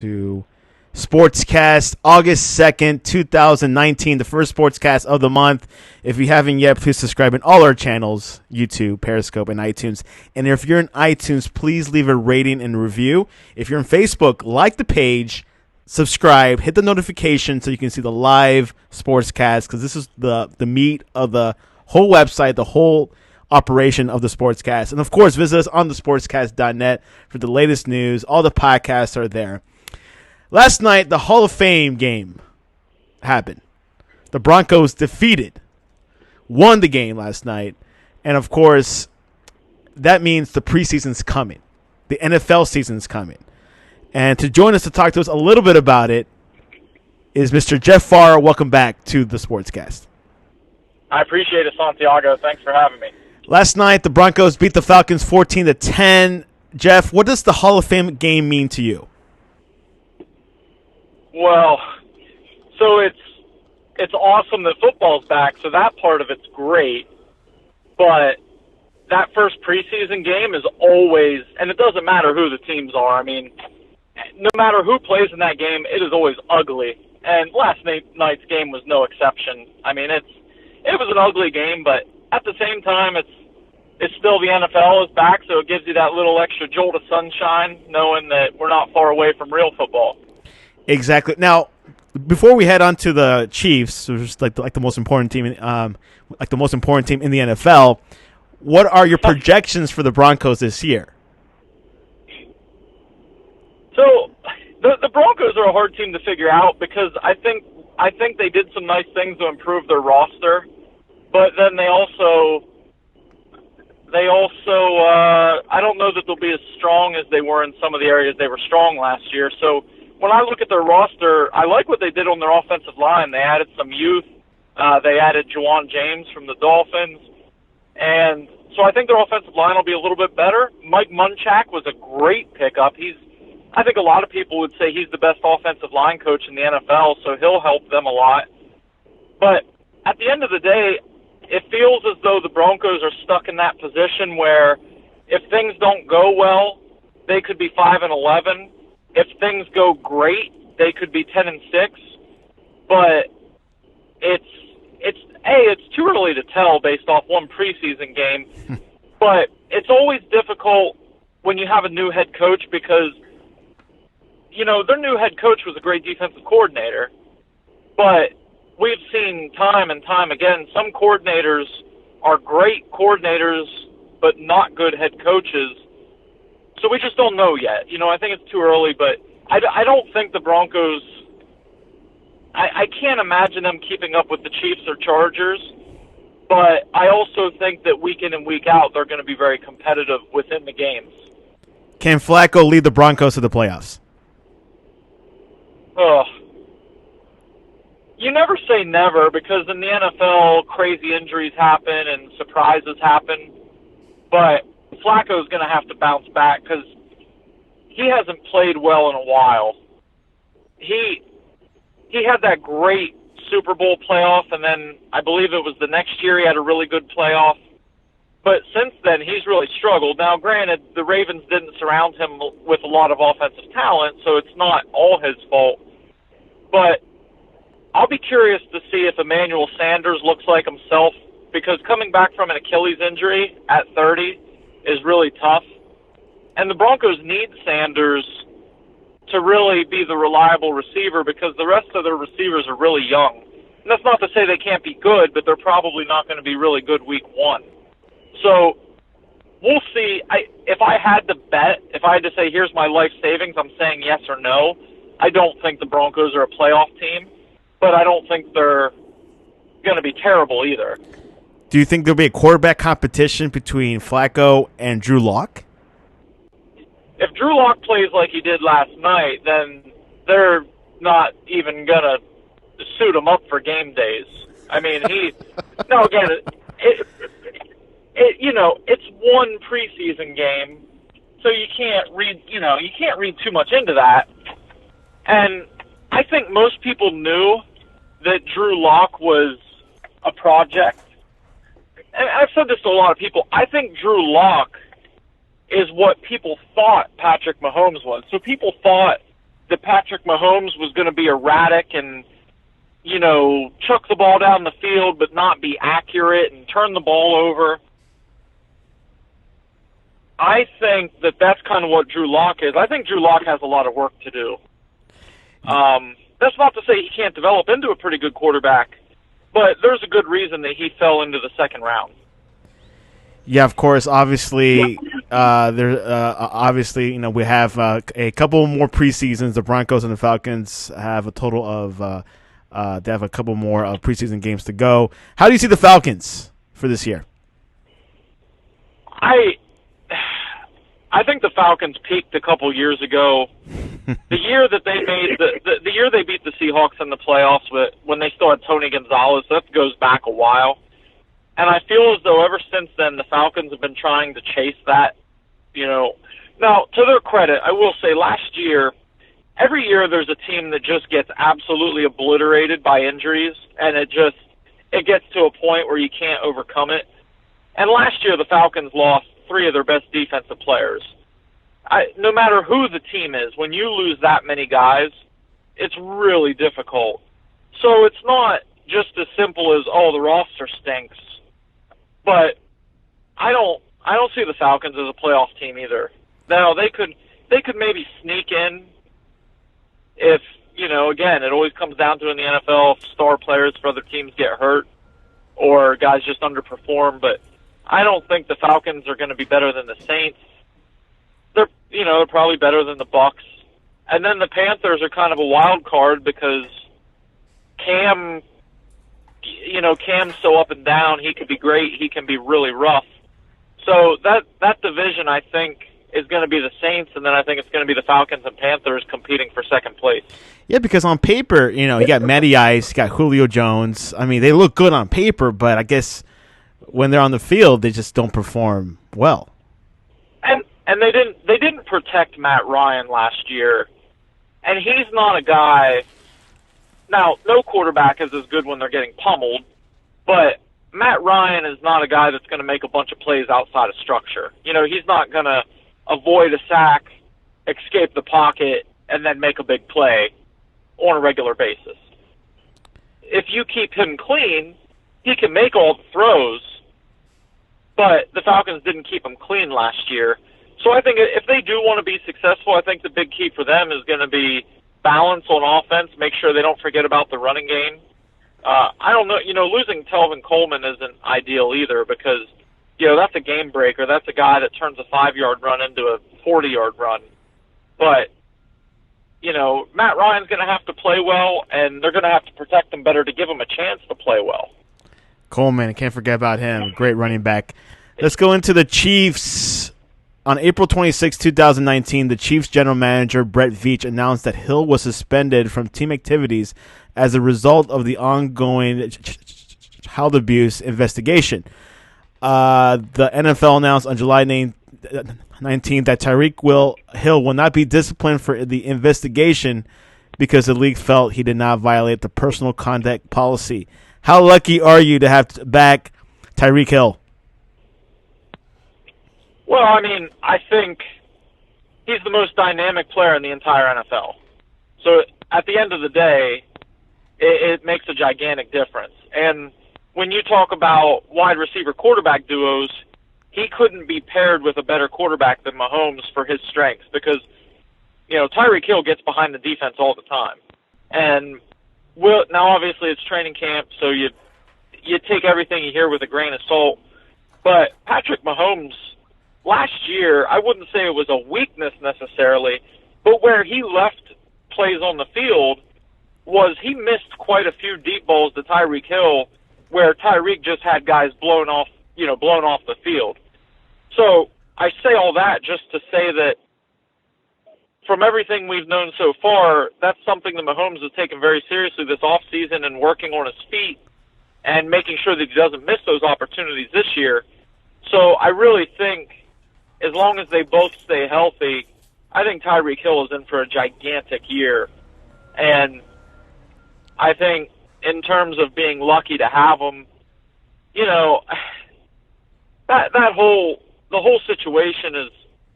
to Sportscast, August 2nd, 2019, the first Sportscast of the month. If you haven't yet, please subscribe in all our channels, YouTube, Periscope, and iTunes. And if you're in iTunes, please leave a rating and review. If you're on Facebook, like the page, subscribe, hit the notification so you can see the live Sportscast, because this is the meat of the whole website, the whole operation of the Sportscast. And, of course, visit us on thesportscast.net for the latest news. All the podcasts are there. Last night, the Hall of Fame game happened. The Broncos won the game last night. And, of course, that means the preseason's coming. The NFL season's coming. And to join us to talk to us a little bit about it is Mr. Jeff Fawver. Welcome back to the Sportscast. I appreciate it, Santiago. Thanks for having me. Last night, the Broncos beat the Falcons 14-10. Jeff, what does the Hall of Fame game mean to you? Well, so it's awesome that football's back, so that part of it's great. But that first preseason game is always, and it doesn't matter who the teams are. I mean, no matter who plays in that game, it is always ugly. And last night's game was no exception. I mean, it was an ugly game, but at the same time, it's still the NFL is back, so it gives you that little extra jolt of sunshine, knowing that we're not far away from real football. Exactly. Now, before we head on to the Chiefs, which is like the most important team, in the NFL, what are your projections for the Broncos this year? So, the Broncos are a hard team to figure out because I think they did some nice things to improve their roster, but then they also I don't know that they'll be as strong as they were in some of the areas they were strong last year. So when I look at their roster, I like what they did on their offensive line. They added some youth. They added Juwan James from the Dolphins. And so I think their offensive line will be a little bit better. Mike Munchak was a great pickup. I think a lot of people would say he's the best offensive line coach in the NFL, so he'll help them a lot. But at the end of the day, it feels as though the Broncos are stuck in that position where if things don't go well, they could be 5-11. If things go great, they could be 10-6. But it's too early to tell based off one preseason game. But it's always difficult when you have a new head coach because, you know, their new head coach was a great defensive coordinator. But we've seen time and time again, some coordinators are great coordinators but not good head coaches. So we just don't know yet. You know, I think it's too early, but I don't think the Broncos – I can't imagine them keeping up with the Chiefs or Chargers, but I also think that week in and week out they're going to be very competitive within the games. Can Flacco lead the Broncos to the playoffs? Ugh. You never say never because in the NFL, crazy injuries happen and surprises happen. But Flacco's going to have to bounce back because he hasn't played well in a while. He had that great Super Bowl playoff, and then I believe it was the next year he had a really good playoff. But since then, he's really struggled. Now, granted, the Ravens didn't surround him with a lot of offensive talent, so it's not all his fault. But I'll be curious to see if Emmanuel Sanders looks like himself, because coming back from an Achilles injury at 30 is really tough. And the Broncos need Sanders to really be the reliable receiver because the rest of their receivers are really young. And that's not to say they can't be good, but they're probably not going to be really good week one. So we'll see. If I had to bet, if I had to say here's my life savings, I'm saying yes or no. I don't think the Broncos are a playoff team, but I don't think they're going to be terrible either. Do you think there'll be a quarterback competition between Flacco and Drew Lock? If Drew Lock plays like he did last night, then they're not even going to suit him up for game days. I mean, it's one preseason game, so you can't read too much into that. And I think most people knew that Drew Lock was a project. And I've said this to a lot of people. I think Drew Lock is what people thought Patrick Mahomes was. So people thought that Patrick Mahomes was going to be erratic and, chuck the ball down the field but not be accurate and turn the ball over. I think that that's kind of what Drew Lock is. I think Drew Lock has a lot of work to do. That's not to say he can't develop into a pretty good quarterback, but there's a good reason that he fell into the second round. Yeah, of course. Obviously, we have a couple more preseasons. The Broncos and the Falcons have a total of they have a couple more preseason games to go. How do you see the Falcons for this year? I think the Falcons peaked a couple years ago. The year that they made the year they beat the Seahawks in the playoffs when they still had Tony Gonzalez, that goes back a while. And I feel as though ever since then the Falcons have been trying to chase that, Now, to their credit, I will say last year, every year there's a team that just gets absolutely obliterated by injuries, and it gets to a point where you can't overcome it. And last year the Falcons lost 3 of their best defensive players. No matter who the team is, when you lose that many guys, it's really difficult. So it's not just as simple as, the roster stinks. But I don't see the Falcons as a playoff team either. Now they could maybe sneak in if, again, it always comes down to in the NFL if star players for other teams get hurt or guys just underperform, but I don't think the Falcons are going to be better than the Saints. They're probably better than the Bucks. And then the Panthers are kind of a wild card because Cam's so up and down. He could be great. He can be really rough. So that division, I think, is going to be the Saints, and then I think it's going to be the Falcons and Panthers competing for second place. Yeah, because on paper, you got Matty Ice, you got Julio Jones. I mean, they look good on paper, but I guess when they're on the field, they just don't perform well. And they didn't protect Matt Ryan last year, and he's not a guy. Now, no quarterback is as good when they're getting pummeled, but Matt Ryan is not a guy that's going to make a bunch of plays outside of structure. He's not going to avoid a sack, escape the pocket, and then make a big play on a regular basis. If you keep him clean, he can make all the throws, but the Falcons didn't keep him clean last year. So I think if they do want to be successful, I think the big key for them is going to be balance on offense, make sure they don't forget about the running game. I don't know, losing Telvin Coleman isn't ideal either because, that's a game breaker. That's a guy that turns a 5-yard run into a 40-yard run. But, Matt Ryan's going to have to play well, and they're going to have to protect him better to give him a chance to play well. Coleman, I can't forget about him. Great running back. Let's go into the Chiefs. On April 26, 2019, the Chiefs general manager, Brett Veach, announced that Hill was suspended from team activities as a result of the ongoing child abuse investigation. The NFL announced on July 19th that Tyreek Hill will not be disciplined for the investigation because the league felt he did not violate the personal conduct policy. How lucky are you to have back Tyreek Hill? Well, I think he's the most dynamic player in the entire NFL. So at the end of the day, it makes a gigantic difference. And when you talk about wide receiver quarterback duos, he couldn't be paired with a better quarterback than Mahomes for his strengths because, Tyreek Hill gets behind the defense all the time. And now obviously it's training camp, so you take everything you hear with a grain of salt. But Patrick Mahomes, last year, I wouldn't say it was a weakness necessarily, but where he left plays on the field was he missed quite a few deep balls to Tyreek Hill where Tyreek just had guys blown off the field. So I say all that just to say that from everything we've known so far, that's something that Mahomes has taken very seriously this offseason and working on his feet and making sure that he doesn't miss those opportunities this year. So I really think as long as they both stay healthy, I think Tyreek Hill is in for a gigantic year. And I think in terms of being lucky to have him, the whole situation is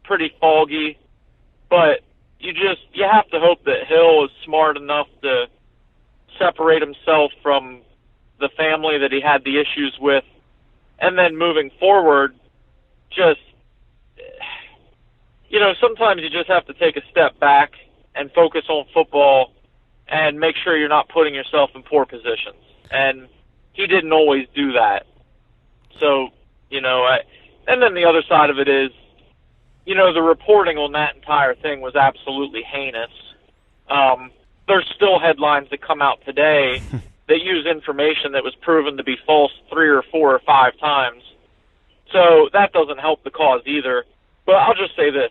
pretty foggy. But, you have to hope that Hill is smart enough to separate himself from the family that he had the issues with, and then moving forward, just, sometimes you just have to take a step back and focus on football and make sure you're not putting yourself in poor positions. And he didn't always do that. So, and then the other side of it is, the reporting on that entire thing was absolutely heinous. There's still headlines that come out today that use information that was proven to be false 3 or 4 or 5 times. So that doesn't help the cause either. But I'll just say this.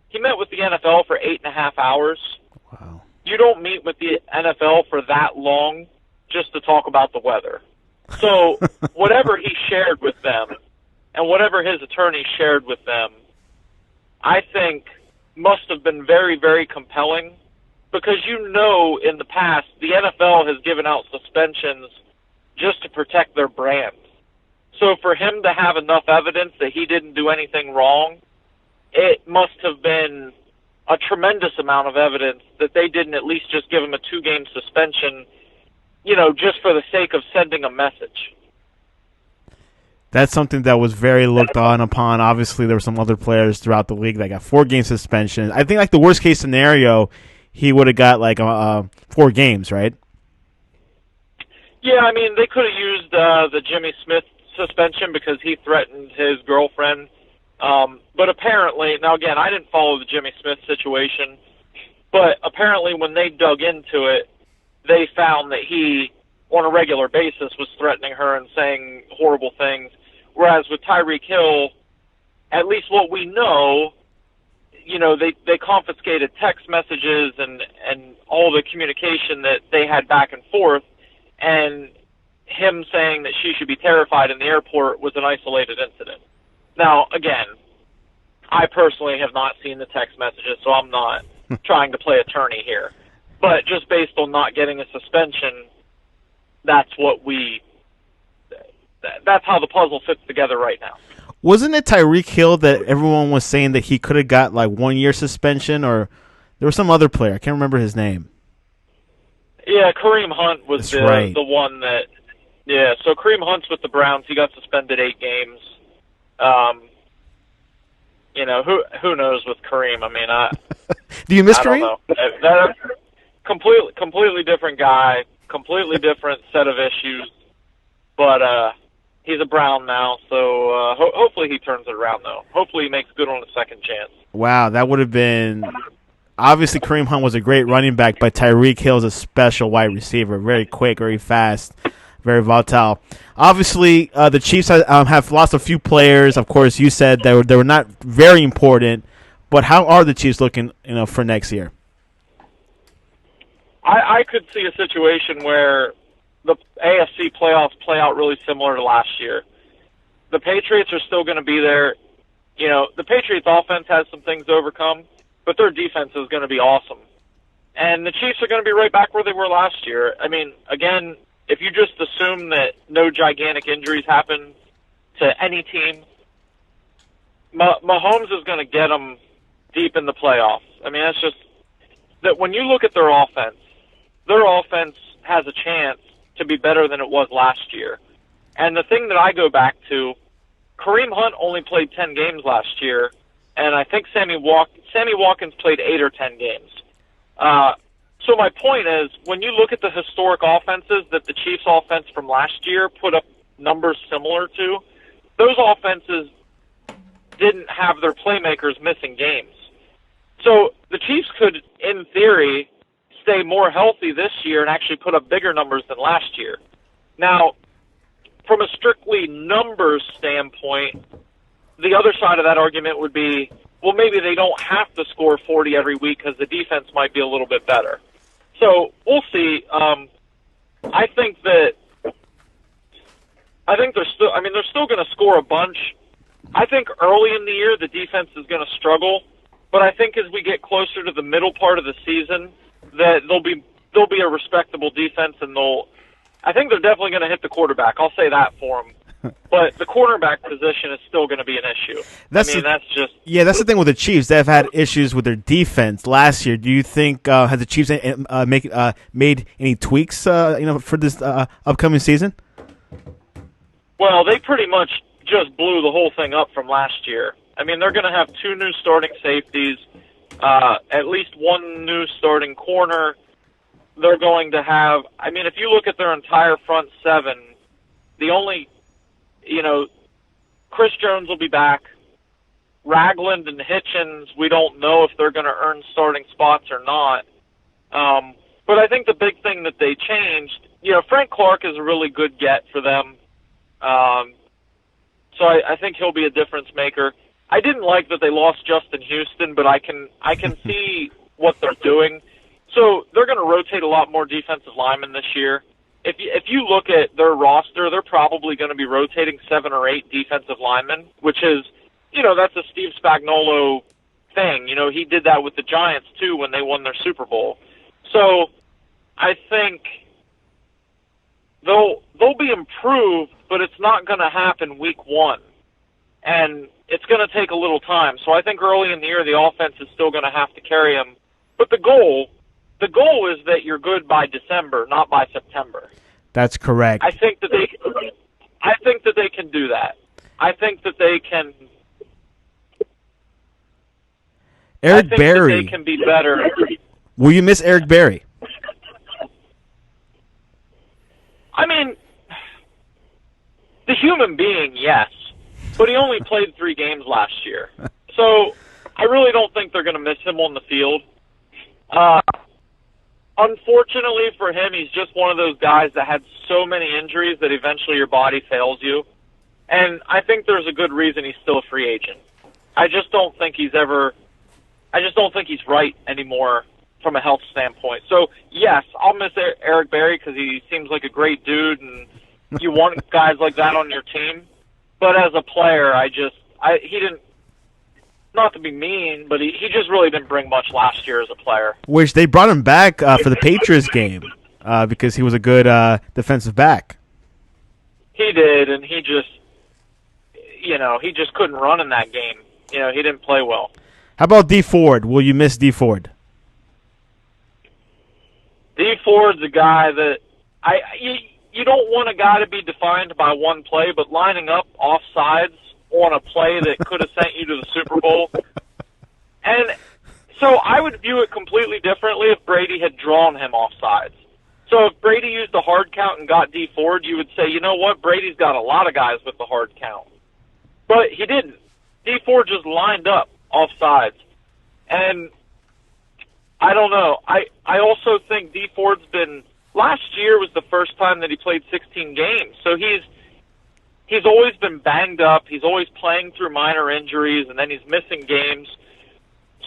He met with the NFL for 8.5 hours. Wow. You don't meet with the NFL for that long just to talk about the weather. So whatever he shared with them and whatever his attorney shared with them, I think must have been very, very compelling, because in the past the NFL has given out suspensions just to protect their brand. So for him to have enough evidence that he didn't do anything wrong, it must have been a tremendous amount of evidence that they didn't at least just give him a 2-game suspension, just for the sake of sending a message. That's something that was very looked on upon. Obviously, there were some other players throughout the league that got 4-game suspension. I think, the worst case scenario, he would have got 4 games, right? Yeah, they could have used the Jimmy Smith suspension because he threatened his girlfriend. But apparently, now again, I didn't follow the Jimmy Smith situation, but apparently when they dug into it, they found that he, on a regular basis, was threatening her and saying horrible things. Whereas with Tyreek Hill, at least what we know, they confiscated text messages and all the communication that they had back and forth, and him saying that she should be terrified in the airport was an isolated incident. Now, again, I personally have not seen the text messages, so I'm not trying to play attorney here. But just based on not getting a suspension, that's how the puzzle fits together right now. Wasn't it Tyreek Hill that everyone was saying that he could have got 1-year suspension, or there was some other player? I can't remember his name. Yeah, Kareem Hunt was the one that. Yeah, so Kareem Hunt's with the Browns. He got suspended 8 games. Who knows with Kareem? Do you miss I Kareem? don't know. Completely different guy, completely different set of issues, but he's a Brown now, so hopefully he turns it around, though. Hopefully he makes good on a second chance. Wow, that would have been – obviously Kareem Hunt was a great running back, but Tyreek Hill is a special wide receiver, very quick, very fast, very volatile. Obviously, the Chiefs have lost a few players. Of course, you said they were not very important, but how are the Chiefs looking for next year? I could see a situation where the AFC playoffs play out really similar to last year. The Patriots are still going to be there. The Patriots offense has some things to overcome, but their defense is going to be awesome. And the Chiefs are going to be right back where they were last year. Again, if you just assume that no gigantic injuries happen to any team, Mahomes is going to get them deep in the playoffs. That's just that when you look at their offense has a chance to be better than it was last year. And the thing that I go back to, Kareem Hunt only played 10 games last year, and I think Sammy Watkins played 8 or 10 games. So my point is, when you look at the historic offenses that the Chiefs' offense from last year put up numbers similar to, those offenses didn't have their playmakers missing games. So the Chiefs could, in theory, stay more healthy this year and actually put up bigger numbers than last year. Now, from a strictly numbers standpoint, the other side of that argument would be, well, maybe they don't have to score 40 every week because the defense might be a little bit better. So we'll see. I think they're still going to score a bunch. I think early in the year the defense is going to struggle, but I think as we get closer to the middle part of the season, that they'll be a respectable defense, and I think they're definitely going to hit the quarterback. I'll say that for them. But the cornerback position is still going to be an issue. That's just that's the thing with the Chiefs. They've had issues with their defense last year. Do you think has the Chiefs made any tweaks for this upcoming season? Well, they pretty much just blew the whole thing up from last year. I mean, they're going to have 2 new starting safeties, at least 1 new starting corner. They're going to have, I mean, if you look at their entire front 7, the only, Chris Jones will be back. Ragland and Hitchens, we don't know if they're going to earn starting spots or not. But I think the big thing that they changed, Frank Clark is a really good get for them. So I think he'll be a difference maker. I didn't like that they lost Justin Houston, but I can see what they're doing. So they're going to rotate a lot more defensive linemen this year. If you look at their roster, they're probably going to be rotating 7 or 8 defensive linemen, which is, that's a Steve Spagnuolo thing. He did that with the Giants too when they won their Super Bowl. So I think they'll be improved, but it's not going to happen week 1. And it's going to take a little time. So I think early in the year the offense is still going to have to carry them. But the goal is that you're good by December, not by September. That's correct. I think that they can do that. I think that they can. Eric Berry. That they can be better. Will you miss Eric Berry? I mean, the human being, yes, but he only played 3 games last year, so I really don't think they're going to miss him on the field. Unfortunately for him, he's just one of those guys that had so many injuries that eventually your body fails you. And I think there's a good reason he's still a free agent. I just don't think he's right anymore from a health standpoint. So, yes, I'll miss Eric Berry because he seems like a great dude, and you want guys like that on your team. But as a player, he didn't, not to be mean, but he just really didn't bring much last year as a player. Which they brought him back for the Patriots game because he was a good defensive back. He did, and he just couldn't run in that game. He didn't play well. How about D Ford? Will you miss D Ford? D Ford's a guy that you don't want a guy to be defined by one play, but lining up offsides on a play that could have sent you to the Super Bowl. And so I would view it completely differently if Brady had drawn him offsides. So if Brady used the hard count and got D Ford, you would say, you know what, Brady's got a lot of guys with the hard count. But he didn't. D Ford just lined up offsides. And I don't know. I also think D Ford's been, last year was the first time that he played 16 games. So he's always been banged up. He's always playing through minor injuries, and then he's missing games.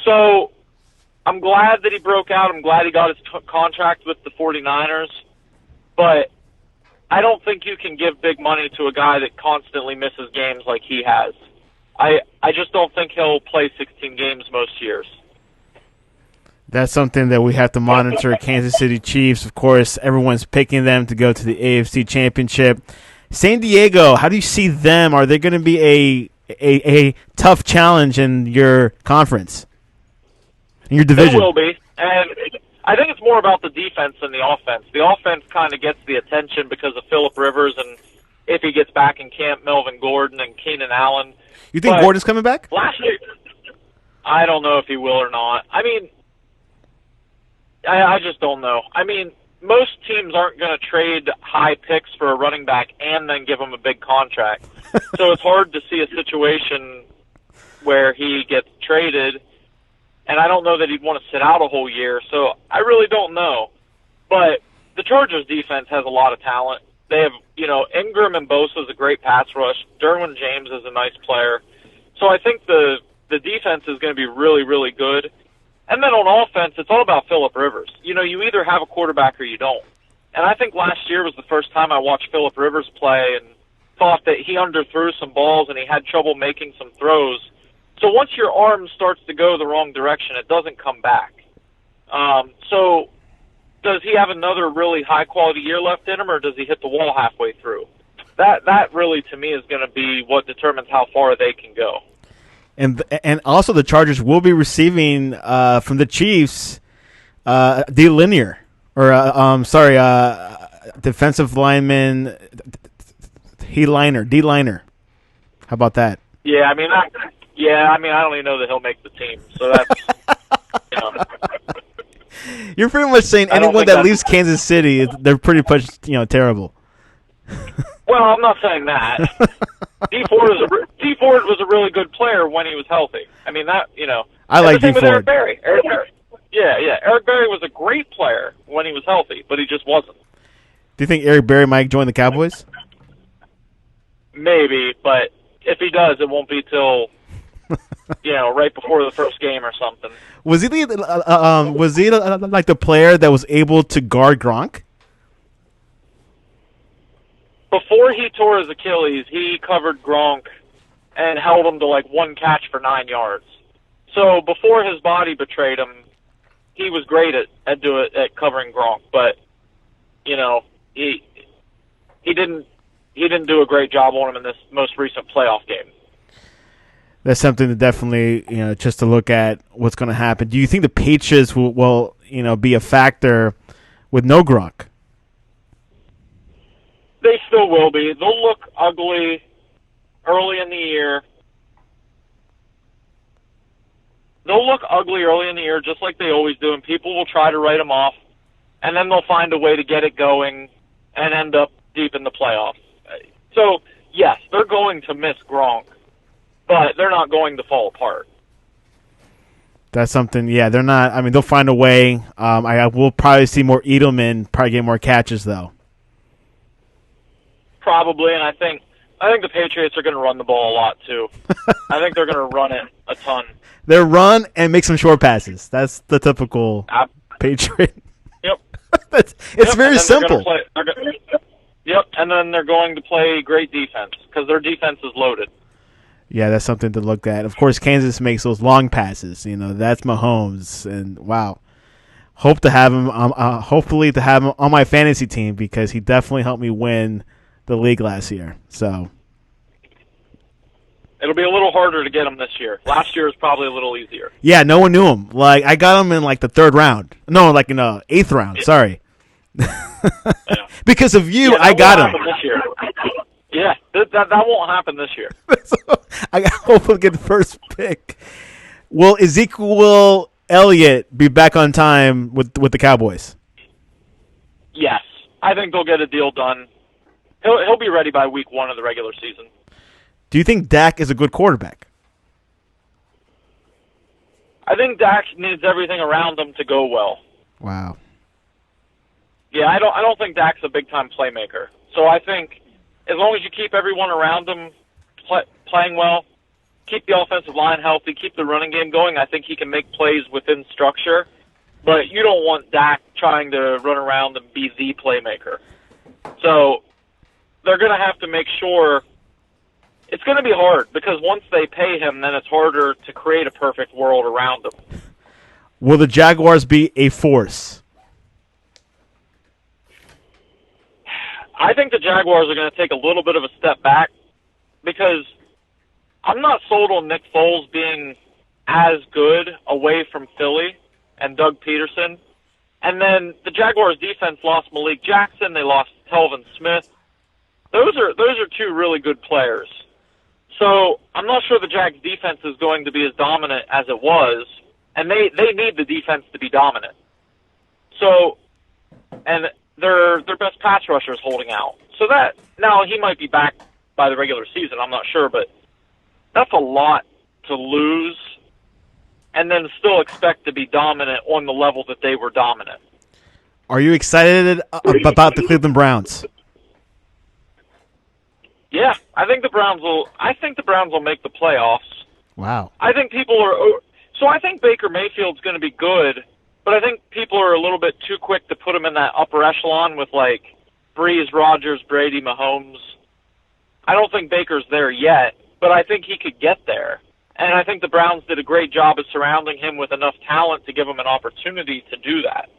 So I'm glad that he broke out. I'm glad he got his contract with the 49ers. But I don't think you can give big money to a guy that constantly misses games like he has. I just don't think he'll play 16 games most years. That's something that we have to monitor. Kansas City Chiefs, of course, everyone's picking them to go to the AFC Championship. San Diego, how do you see them? Are they going to be a tough challenge in your conference, in your division? They will be, and I think it's more about the defense than the offense. The offense kind of gets the attention because of Phillip Rivers, and if he gets back in camp, Melvin Gordon and Keenan Allen. You think Gordon's coming back? Last year, I don't know if he will or not. I mean, I just don't know. I mean, most teams aren't going to trade high picks for a running back and then give him a big contract. So it's hard to see a situation where he gets traded, and I don't know that he'd want to sit out a whole year. So I really don't know. But the Chargers defense has a lot of talent. They have, Ingram and Bosa is a great pass rush. Derwin James is a nice player. So I think the defense is going to be really, really good. And then on offense, it's all about Phillip Rivers. You either have a quarterback or you don't. And I think last year was the first time I watched Phillip Rivers play and thought that he underthrew some balls and he had trouble making some throws. So once your arm starts to go the wrong direction, it doesn't come back. So does he have another really high-quality year left in him, or does he hit the wall halfway through? that really, to me, is going to be what determines how far they can go. And also the Chargers will be receiving from the Chiefs D-Linear, or defensive lineman D-Liner. How about that? Yeah, I mean, I don't even know that he'll make the team. So that's, you know. You're pretty much saying anyone that leaves Kansas City, they're pretty much, terrible. Well, I'm not saying that. D Ford was a really good player when he was healthy. I mean, that, I like D Ford. Eric Berry. Yeah. Eric Berry was a great player when he was healthy, but he just wasn't. Do you think Eric Berry might join the Cowboys? Maybe, but if he does, it won't be till right before the first game or something. Was he like the player that was able to guard Gronk? Before he tore his Achilles, he covered Gronk and held him to like one catch for 9 yards. So before his body betrayed him, he was great at covering Gronk, but he didn't do a great job on him in this most recent playoff game. That's something to definitely, just to look at what's going to happen. Do you think the Patriots will be a factor with no Gronk? They still will be. They'll look ugly early in the year. Just like they always do, and people will try to write them off, and then they'll find a way to get it going and end up deep in the playoffs. So, yes, they're going to miss Gronk, but they're not going to fall apart. That's something, yeah, they're not. I mean, they'll find a way. I will probably see more Edelman, probably get more catches, though. Probably, and I think the Patriots are going to run the ball a lot, too. I think they're going to run it a ton. They'll run and make some short passes. That's the typical Patriot. Yep. It's very simple. Yep, and then they're going to play great defense because their defense is loaded. Yeah, that's something to look at. Of course, Kansas makes those long passes. That's Mahomes, and wow. Hope to have him. Hopefully, to have him on my fantasy team because he definitely helped me win the league last year. So it'll be a little harder to get him this year. Last year was probably a little easier. Yeah, no one knew him. Like I got him in like the third round. No, like in the 8th round. Sorry. Yeah. Because of you, I got him. This year. Yeah, that won't happen this year. So, I hope he'll get the first pick. Will Ezekiel Elliott be back on time with the Cowboys? Yes, I think they'll get a deal done. He'll be ready by week 1 of the regular season. Do you think Dak is a good quarterback? I think Dak needs everything around him to go well. Wow. Yeah, I don't think Dak's a big-time playmaker. So I think as long as you keep everyone around him playing well, keep the offensive line healthy, keep the running game going, I think he can make plays within structure. But you don't want Dak trying to run around and be the playmaker. So they're going to have to make sure it's going to be hard because once they pay him, then it's harder to create a perfect world around him. Will the Jaguars be a force? I think the Jaguars are going to take a little bit of a step back because I'm not sold on Nick Foles being as good away from Philly and Doug Peterson. And then the Jaguars defense lost Malik Jackson. They lost Telvin Smith. Those are 2 really good players. So I'm not sure the Jags defense is going to be as dominant as it was, and they need the defense to be dominant. So, and their best pass rusher is holding out. So that, now he might be back by the regular season, I'm not sure, but that's a lot to lose and then still expect to be dominant on the level that they were dominant. Are you excited about the Cleveland Browns? Yeah, I think the Browns will make the playoffs. Wow. I think I think Baker Mayfield's going to be good, but I think people are a little bit too quick to put him in that upper echelon with like Breeze, Rodgers, Brady, Mahomes. I don't think Baker's there yet, but I think he could get there. And I think the Browns did a great job of surrounding him with enough talent to give him an opportunity to do that.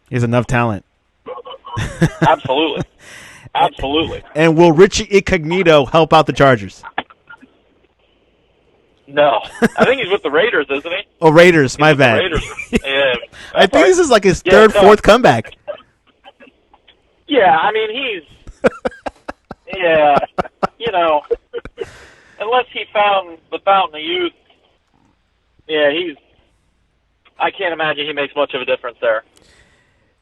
He has enough talent. Absolutely. Absolutely. And will Richie Incognito help out the Chargers? No. I think he's with the Raiders, isn't he? Oh, Raiders. My bad. Raiders. Yeah. I think this is like his third, fourth comeback. Yeah, I mean, he's... yeah. You know, unless he found the fountain of youth, yeah, I can't imagine he makes much of a difference there.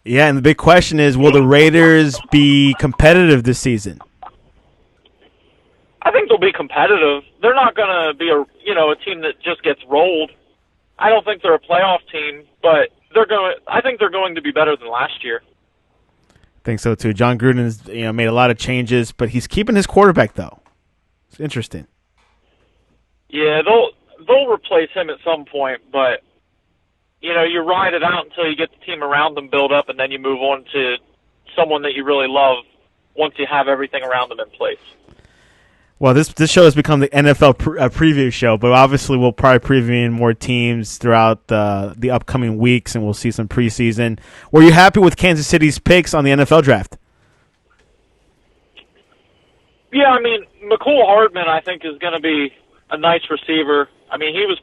Yeah, and the big question is, will the Raiders be competitive this season? I think they'll be competitive. They're not going to be a team that just gets rolled. I don't think they're a playoff team, but I think they're going to be better than last year. I think so too. John Gruden has made a lot of changes, but he's keeping his quarterback though. It's interesting. Yeah, they'll replace him at some point, but you ride it out until you get the team around them build up, and then you move on to someone that you really love once you have everything around them in place. Well, this show has become the NFL preview show, but obviously we'll probably preview more teams throughout the upcoming weeks, and we'll see some preseason. Were you happy with Kansas City's picks on the NFL draft? Yeah, I mean, McCole Hardman, I think, is going to be a nice receiver. I mean, he was